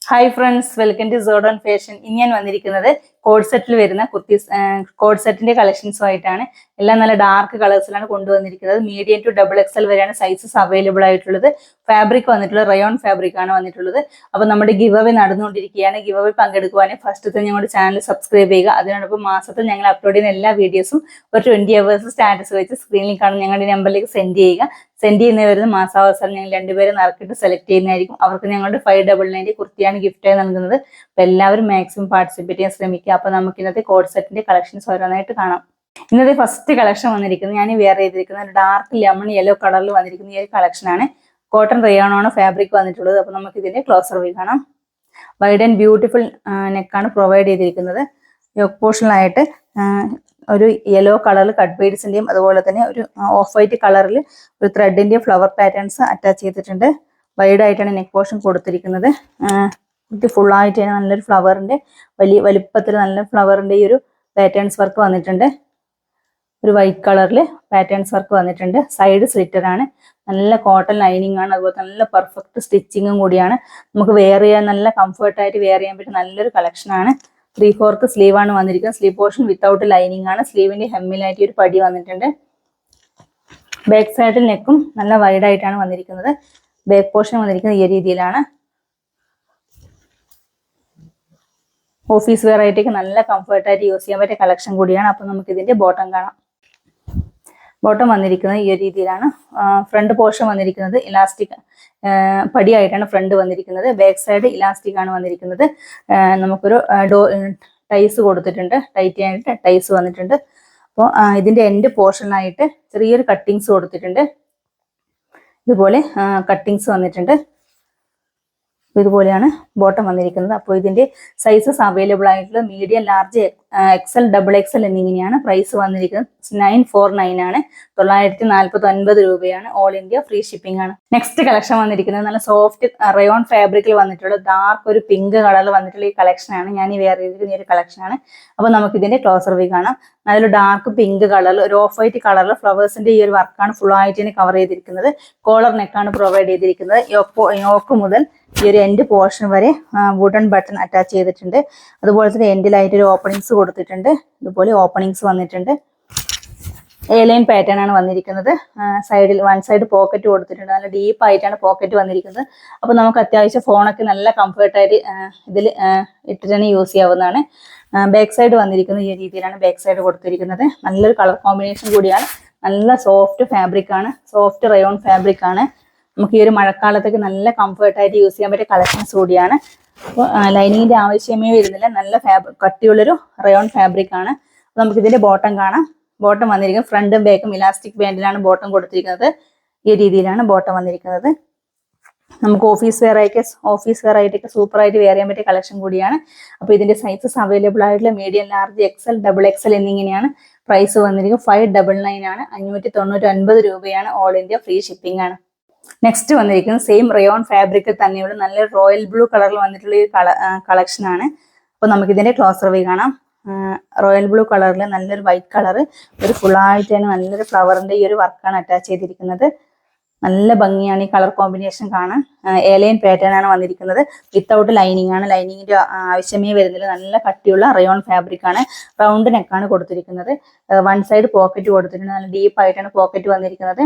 Hi friends, welcome to സോഡോൺ fashion. ഇനി ഞാൻ വന്നിരിക്കുന്നത് കോഡ് സെറ്റിൽ വരുന്ന കുർത്തീസ്, കോഡ് സെറ്റിന്റെ കളക്ഷൻസുമായിട്ടാണ്. എല്ലാം നല്ല ഡാർക്ക് കളേഴ്സിലാണ് കൊണ്ടുവന്നിരിക്കുന്നത്. മീഡിയം ടു ഡബിൾ എക്സൽ വരെയാണ് സൈസസ് അവൈലബിൾ ആയിട്ടുള്ളത്. ഫാബ്രിക് വന്നിട്ടുള്ളത് റയോൺ ഫാബ്രിക് ആണ് വന്നിട്ടുള്ളത്. അപ്പൊ നമ്മുടെ ഗിവ് അവേ നടന്നുകൊണ്ടിരിക്കുകയാണ്. ഗിവ് അവേ പങ്കെടുക്കുവാൻ ഫസ്റ്റത്തെ ഞങ്ങളുടെ ചാനൽ സബ്സ്ക്രൈബ് ചെയ്യുക. അതിനോടൊപ്പം മാസത്തിൽ ഞങ്ങൾ അപ്ലോഡ് ചെയ്യുന്ന എല്ലാ വീഡിയോസും ഒരു 20 hours സ്റ്റാറ്റസ് വെച്ച് സ്ക്രീനിൽ കാണുന്ന ഞങ്ങളുടെ നമ്പറിലേക്ക് സെൻഡ് ചെയ്യുക. സെൻഡ് ചെയ്യുന്നവരുന്ന മാസാവസാനം ഞങ്ങൾ രണ്ടുപേരെ നറുക്കിട്ട് സെലക്ട് ചെയ്യുന്നതായിരിക്കും. അവർക്ക് ഞങ്ങളുടെ 599 കുർത്തിയാണ് ഗിഫ്റ്റായി നൽകുന്നത്. അപ്പൊ എല്ലാവരും മാക്സിമം പാർട്ടിസിപ്പേറ്റ് ചെയ്യാൻ ശ്രമിക്കുക. അപ്പൊ നമുക്ക് ഇന്നത്തെ കോഡ് സെറ്റിന്റെ കളക്ഷൻസ് ഓരോന്നായിട്ട് കാണാം. ഇന്നത്തെ ഫസ്റ്റ് കളക്ഷൻ വന്നിരിക്കുന്നത് ഞാൻ വെയർ ചെയ്തിരിക്കുന്ന ഒരു ഡാർക്ക് ലെമൺ യെല്ലോ കളറിൽ വന്നിരിക്കുന്ന ഈ ഒരു കളക്ഷനാണ്. കോട്ടൺ റയോൺ ആണ് ഫാബ്രിക് വന്നിട്ടുള്ളത്. അപ്പൊ നമുക്ക് ഇതിന്റെ ക്ലോസർ വ്യൂ കാണാം. വൈഡ് ആൻഡ് ബ്യൂട്ടിഫുൾ നെക്കാണ് പ്രൊവൈഡ് ചെയ്തിരിക്കുന്നത്. യോക്ക് പോർഷനിലായിട്ട് ഒരു യെല്ലോ കളറിൽ കട്ട് ബീഡ്സിന്റെയും അതുപോലെ തന്നെ ഒരു ഓഫ് വൈറ്റ് കളറിൽ ഒരു ത്രെഡിന്റെയും ഫ്ലവർ പാറ്റേൺസ് അറ്റാച്ച് ചെയ്തിട്ടുണ്ട്. വൈഡ് ആയിട്ടാണ് നെക്ക് പോർഷൻ കൊടുത്തിരിക്കുന്നത്. ഫുൾ ആയിട്ട് നല്ലൊരു ഫ്ലവറിന്റെ വലിപ്പത്തിൽ നല്ല ഫ്ലവറിന്റെ ഈ ഒരു പാറ്റേൺസ് വർക്ക് വന്നിട്ടുണ്ട്. ഒരു വൈറ്റ് കളറിൽ പാറ്റേൺസ് വർക്ക് വന്നിട്ടുണ്ട്. സൈഡ് സ്ലിറ്റർ ആണ്. നല്ല കോട്ടൺ ലൈനിങ് ആണ്. അതുപോലെ നല്ല പെർഫെക്റ്റ് സ്റ്റിച്ചിങ്ങും കൂടിയാണ്. നമുക്ക് വെയർ ചെയ്യാൻ നല്ല കംഫർട്ടായിട്ട് വെയർ ചെയ്യാൻ പറ്റുന്ന നല്ലൊരു കളക്ഷൻ ആണ്. 3/4 സ്ലീവ് ആണ് വന്നിരിക്കുന്നത്. സ്ലീവ് പോർഷൻ വിത്തൗട്ട് ലൈനിങ് ആണ്. സ്ലീവിന്റെ ഹെമ്മിലായിട്ട് ഒരു പടി വന്നിട്ടുണ്ട്. ബാക്ക് സൈഡിൽ നെക്കും നല്ല വൈഡ് ആയിട്ടാണ് വന്നിരിക്കുന്നത്. ബാക്ക് പോർഷൻ വന്നിരിക്കുന്നത് ഈ രീതിയിലാണ്. ഓഫീസ് വെയർ ആയിട്ടേക്ക് നല്ല കംഫർട്ടായിട്ട് യൂസ് ചെയ്യാൻ പറ്റിയ കളക്ഷൻ കൂടിയാണ്. അപ്പൊ നമുക്ക് ഇതിന്റെ ബോട്ടം കാണാം. ബോട്ടം വന്നിരിക്കുന്നത് ഈ രീതിയിലാണ്. ഫ്രണ്ട് പോർഷൻ വന്നിരിക്കുന്നത് ഇലാസ്റ്റിക് പടിയായിട്ടാണ് ഫ്രണ്ട് വന്നിരിക്കുന്നത്. ബാക്ക് സൈഡ് ഇലാസ്റ്റിക് ആണ് വന്നിരിക്കുന്നത്. നമുക്കൊരു ടൈസ് കൊടുത്തിട്ടുണ്ട്. ടൈറ്റ് ചെയ്യാനായിട്ട് ടൈസ് വന്നിട്ടുണ്ട്. അപ്പോൾ ഇതിന്റെ എൻഡ് പോർഷനായിട്ട് ചെറിയൊരു കട്ടിങ്സ് കൊടുത്തിട്ടുണ്ട്. ഇതുപോലെ കട്ടിങ്സ് വന്നിട്ടുണ്ട്. ഇതുപോലെയാണ് ബോട്ടം വന്നിരിക്കുന്നത്. അപ്പോൾ ഇതിന്റെ സൈസസ് അവൈലബിൾ ആയിട്ടുള്ള medium, large, XL, double XL എന്നിങ്ങനെയാണ്. പ്രൈസ് വന്നിരിക്കുന്നത് 949 ആണ്. 949 രൂപയാണ്. ഓൾ ഇന്ത്യ ഫ്രീ ഷിപ്പിംഗ് ആണ്. നെക്സ്റ്റ് കളക്ഷൻ വന്നിരിക്കുന്നത് നല്ല സോഫ്റ്റ് റയോൺ ഫാബ്രിക്കിൽ വന്നിട്ടുള്ള ഡാർക്ക് ഒരു പിങ്ക് കളറിൽ വന്നിട്ടുള്ള ഈ കളക്ഷൻ ആണ്. ഞാൻ ഈ വെയർ ചെയ്തിരിക്കുന്ന ഈ ഒരു കളക്ഷൻ ആണ്. അപ്പോൾ നമുക്ക് ഇതിന്റെ ക്ലോസർ വ്യൂ കാണാം. നല്ലൊരു ഡാർക്ക് പിങ്ക് കളറിൽ ഒരു ഓഫ് വൈറ്റ് കളറിൽ ഫ്ലവേഴ്സിന്റെ ഈ ഒരു വർക്കാണ് ഫുൾ ആയിട്ട് കവർ ചെയ്തിരിക്കുന്നത്. കോളർ നെക്കാണ് പ്രൊവൈഡ് ചെയ്തിരിക്കുന്നത്. യോക്ക് മുതൽ ഈ ഒരു എൻഡ് പോർഷൻ വരെ വുഡൻ ബട്ടൺ അറ്റാച്ച് ചെയ്തിട്ടുണ്ട്. അതുപോലെ തന്നെ എൻഡിലായിട്ട് ഒരു ഓപ്പണിങ്സ് കൊടുത്തിട്ടുണ്ട്. ഇതുപോലെ ഓപ്പണിങ്സ് വന്നിട്ടുണ്ട്. എലൈൻ പാറ്റേൺ ആണ് വന്നിരിക്കുന്നത്. സൈഡിൽ വൺ സൈഡ് പോക്കറ്റ് കൊടുത്തിട്ടുണ്ട്. നല്ല ഡീപ്പ് ആയിട്ടാണ് പോക്കറ്റ് വന്നിരിക്കുന്നത്. അപ്പൊ നമുക്ക് അത്യാവശ്യം ഫോണൊക്കെ നല്ല കംഫർട്ടായിട്ട് ഇതിൽ ഇട്ടിട്ട് തന്നെ യൂസ് ചെയ്യാവുന്നതാണ്. ബാക്ക് സൈഡ് വന്നിരിക്കുന്നത് ഈ രീതിയിലാണ് ബാക്ക് സൈഡ് കൊടുത്തിരിക്കുന്നത്. നല്ലൊരു കളർ കോമ്പിനേഷൻ കൂടിയാണ്. നല്ല സോഫ്റ്റ് ഫാബ്രിക് ആണ്. സോഫ്റ്റ് റയോൺ ഫാബ്രിക് ആണ്. നമുക്ക് ഈ ഒരു മഴക്കാലത്തേക്ക് നല്ല കംഫർട്ടായിട്ട് യൂസ് ചെയ്യാൻ പറ്റിയ കളക്ഷൻസ് കൂടിയാണ്. അപ്പോൾ ലൈനിങ്ങിന്റെ ആവശ്യമേ വരുന്നില്ല. നല്ല കട്ടിയുള്ളൊരു റയോൺ ഫാബ്രിക് ആണ്. അപ്പോൾ നമുക്ക് ഇതിന്റെ ബോട്ടം കാണാം. ബോട്ടം വന്നിരിക്കുന്നത് ഫ്രണ്ടും ബാക്കും ഇലാസ്റ്റിക് ബാൻഡിലാണ് ബോട്ടം കൊടുത്തിരിക്കുന്നത്. ഈ രീതിയിലാണ് ബോട്ടം വന്നിരിക്കുന്നത്. നമുക്ക് ഓഫീസ് വെയർ ആയിട്ടൊക്കെ സൂപ്പർ ആയിട്ട് വെയർ ചെയ്യാൻ പറ്റിയ കളക്ഷൻ കൂടിയാണ്. അപ്പോൾ ഇതിന്റെ സൈസസ് അവൈലബിൾ ആയിട്ടുള്ള medium, large, XL, double XL എന്നിങ്ങനെയാണ്. പ്രൈസ് വന്നിരിക്കുന്നത് 599 ആണ്. 599 രൂപയാണ്. ഓൾ ഇന്ത്യ ഫ്രീ ഷിപ്പിംഗ് ആണ്. നെക്സ്റ്റ് വന്നിരിക്കുന്നത് സെയിം റയോൺ ഫാബ്രിക്കിൽ തന്നെയുള്ള നല്ല റോയൽ ബ്ലൂ കളറിൽ വന്നിട്ടുള്ള ഈ കളക്ഷൻ ആണ്. അപ്പോൾ നമുക്ക് ഇതിന്റെ ക്ലോസർ വ്യൂ കാണാം. റോയൽ ബ്ലൂ കളറിൽ നല്ലൊരു വൈറ്റ് കളർ ഒരു ഫുൾ ആയിട്ട് തന്നെ നല്ലൊരു ഫ്ലവറിന്റെ ഈ ഒരു വർക്കാണ് അറ്റാച്ച് ചെയ്തിരിക്കുന്നത്. നല്ല ഭംഗിയാണ് ഈ കളർ കോമ്പിനേഷൻ കാണാൻ. എലൈൻ പാറ്റേൺ ആണ് വന്നിരിക്കുന്നത്. വിത്തൗട്ട് ലൈനിങ് ആണ്. ലൈനിങ്ങിന്റെ ആവശ്യമേ വരുന്നില്ല. നല്ല കട്ടിയുള്ള റയോൺ ഫാബ്രിക് ആണ്. റൗണ്ട് നെക്കാണ് കൊടുത്തിരിക്കുന്നത്. വൺ സൈഡ് പോക്കറ്റ് കൊടുത്തിട്ടുണ്ട്. നല്ല ഡീപ്പ് ആയിട്ടാണ് പോക്കറ്റ് വന്നിരിക്കുന്നത്.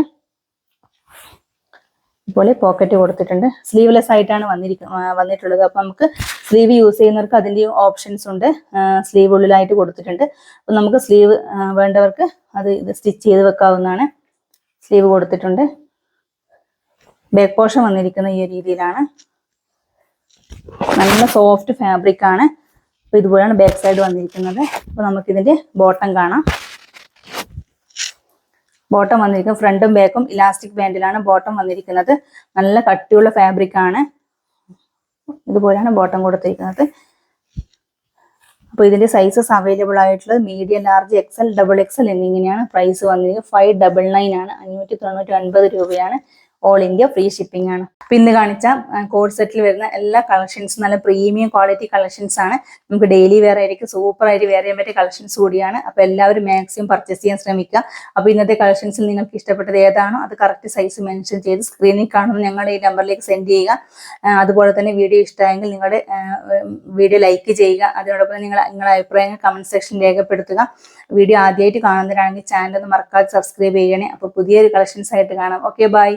ഇതുപോലെ പോക്കറ്റ് കൊടുത്തിട്ടുണ്ട്. സ്ലീവ്ലെസ് ആയിട്ടാണ് വന്നിട്ടുള്ളത്. അപ്പൊ നമുക്ക് സ്ലീവ് യൂസ് ചെയ്യുന്നവർക്ക് അതിന്റെ ഓപ്ഷൻസ് ഉണ്ട്. സ്ലീവ് ഉള്ളിലായിട്ട് കൊടുത്തിട്ടുണ്ട്. അപ്പൊ നമുക്ക് സ്ലീവ് വേണ്ടവർക്ക് അത് സ്റ്റിച്ച് ചെയ്ത് വെക്കാവുന്നതാണ്. സ്ലീവ് കൊടുത്തിട്ടുണ്ട്. ബാക്ക് പോർഷൻ വന്നിരിക്കുന്ന ഈ രീതിയിലാണ്. നല്ല സോഫ്റ്റ് ഫാബ്രിക് ആണ്. അപ്പൊ ഇതുപോലെയാണ് ബാക്ക് സൈഡ് വന്നിരിക്കുന്നത്. അപ്പൊ നമുക്ക് ഇതിന്റെ ബോട്ടം കാണാം. ബോട്ടം വന്നിരിക്കുന്നത് ഫ്രണ്ടും ബാക്കും ഇലാസ്റ്റിക് ബാൻഡിലാണ് ബോട്ടം വന്നിരിക്കുന്നത്. നല്ല കട്ടിയുള്ള ഫാബ്രിക് ആണ്. ഇതുപോലെയാണ് ബോട്ടം കൊടുത്തിരിക്കുന്നത്. അപ്പോൾ ഇതിന്റെ സൈസസ് അവൈലബിൾ ആയിട്ടുള്ളത് medium, large, XL, double XL എന്നിങ്ങനെയാണ്. പ്രൈസ് വന്നിരിക്കുന്നത് 599 ആണ്. 599 രൂപയാണ്. ഓൾ ഇന്ത്യ ഫ്രീ ഷിപ്പിംഗ് ആണ്. അപ്പൊ ഇന്ന് കാണിച്ച കോഡ് സെറ്റിൽ വരുന്ന എല്ലാ കളക്ഷൻസും നല്ല പ്രീമിയം ക്വാളിറ്റി കളക്ഷൻസ് ആണ്. നമുക്ക് ഡെയിലി വെയർ ആയിരിക്കും സൂപ്പർ ആയിട്ട് വെയർ ചെയ്യാൻ പറ്റിയ കളക്ഷൻസ് കൂടിയാണ്. അപ്പൊ എല്ലാവരും മാക്സിമം പർച്ചേസ് ചെയ്യാൻ ശ്രമിക്കുക. അപ്പൊ ഇന്നത്തെ കളക്ഷൻസിൽ നിങ്ങൾക്ക് ഇഷ്ടപ്പെട്ടത് ഏതാണോ അത് കറക്റ്റ് സൈസ് മെൻഷൻ ചെയ്ത് സ്ക്രീനിൽ കാണുന്ന ഞങ്ങളുടെ ഈ നമ്പറിലേക്ക് സെൻഡ് ചെയ്യുക. അതുപോലെ തന്നെ വീഡിയോ ഇഷ്ടമായെങ്കിൽ നിങ്ങളുടെ വീഡിയോ ലൈക്ക് ചെയ്യുക. അതിനോടൊപ്പം നിങ്ങളുടെ അഭിപ്രായങ്ങൾ കമന്റ് സെക്ഷനിൽ രേഖപ്പെടുത്തുക. വീഡിയോ ആദ്യമായിട്ട് കാണുന്നവരാണെങ്കിൽ ചാനൽ ഒന്ന് മറക്കാതെ സബ്സ്ക്രൈബ് ചെയ്യണേ. അപ്പോൾ പുതിയൊരു കളക്ഷൻസ് ആയിട്ട് കാണാം. Okay, by.